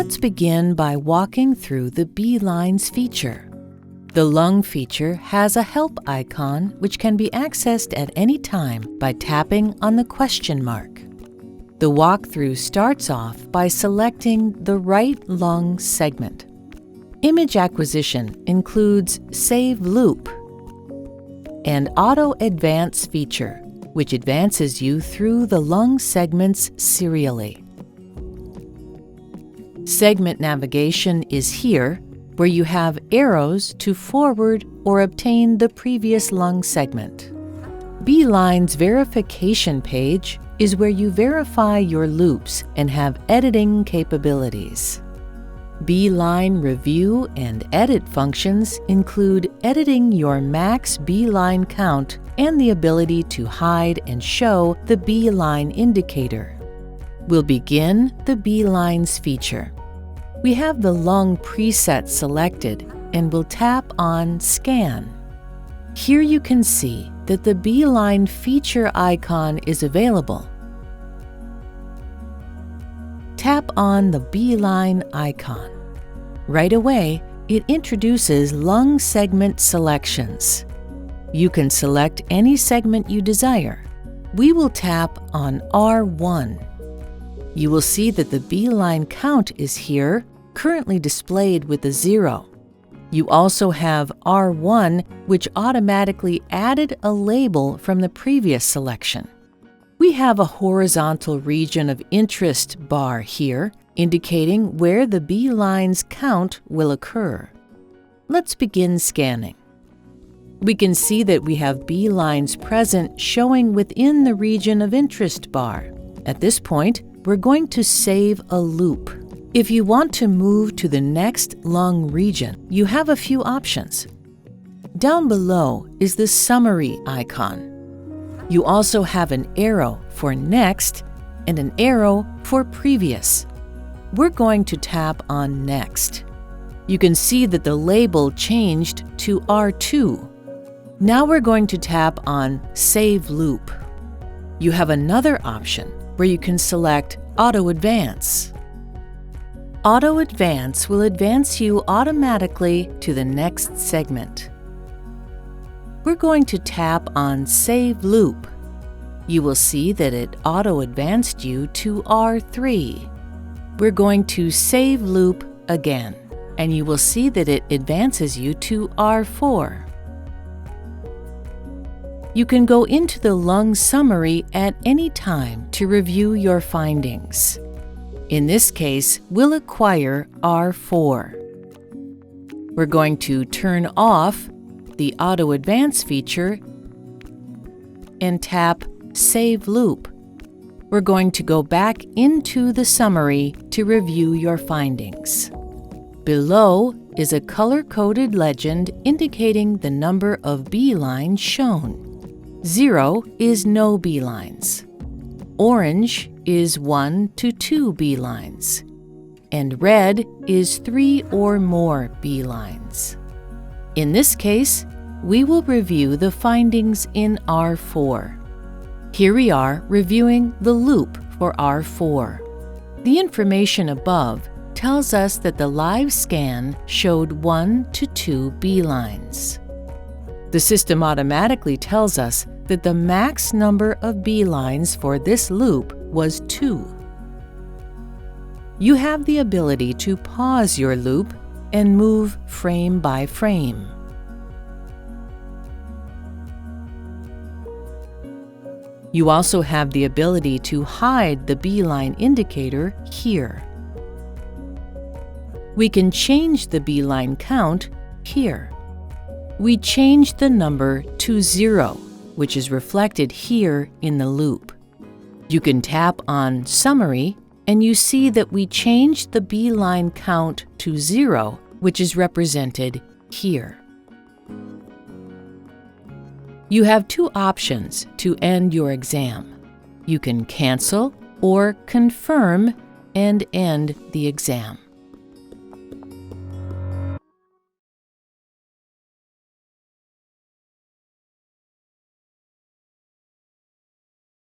Let's begin by walking through the B-lines feature. The lung feature has a help icon which can be accessed at any time by tapping on the question mark. The walkthrough starts off by selecting the right lung segment. Image acquisition includes Save Loop and Auto Advance feature, which advances you through the lung segments serially. Segment navigation is here, where you have arrows to forward or obtain the previous lung segment. B-Line's verification page is where you verify your loops and have editing capabilities. B-Line review and edit functions include editing your max B-Line count and the ability to hide and show the B-Line indicator. We'll begin the B-Lines feature. We have the lung preset selected and will tap on Scan. Here you can see that the B-Line feature icon is available. Tap on the B-Line icon. Right away, it introduces lung segment selections. You can select any segment you desire. We will tap on R1. You will see that the B-Line count is here, currently displayed with a 0. You also have R1, which automatically added a label from the previous selection. We have a horizontal region of interest bar here, indicating where the B-Line's count will occur. Let's begin scanning. We can see that we have B-Lines present showing within the region of interest bar. At this point, we're going to save a loop. If you want to move to the next lung region, you have a few options. Down below is the summary icon. You also have an arrow for next and an arrow for previous. We're going to tap on next. You can see that the label changed to R2. Now we're going to tap on Save Loop. You have another option where you can select Auto Advance. Auto Advance will advance you automatically to the next segment. We're going to tap on Save Loop. You will see that it auto-advanced you to R3. We're going to Save Loop again, and you will see that it advances you to R4. You can go into the lung summary at any time to review your findings. In this case, we'll acquire R4. We're going to turn off the Auto Advance feature and tap Save Loop. We're going to go back into the summary to review your findings. Below is a color-coded legend indicating the number of B-lines shown. 0 is no B-lines. Orange is 1 to 2 B-lines. And red is 3 or more B-lines. In this case, we will review the findings in R4. Here we are reviewing the loop for R4. The information above tells us that the live scan showed 1 to 2 B-lines. The system automatically tells us that the max number of B-lines for this loop was 2. You have the ability to pause your loop and move frame by frame. You also have the ability to hide the B-line indicator here. We can change the B-line count here. We change the number to 0, which is reflected here in the loop. You can tap on Summary, and you see that we changed the B-line count to 0, which is represented here. You have two options to end your exam. You can cancel or confirm and end the exam.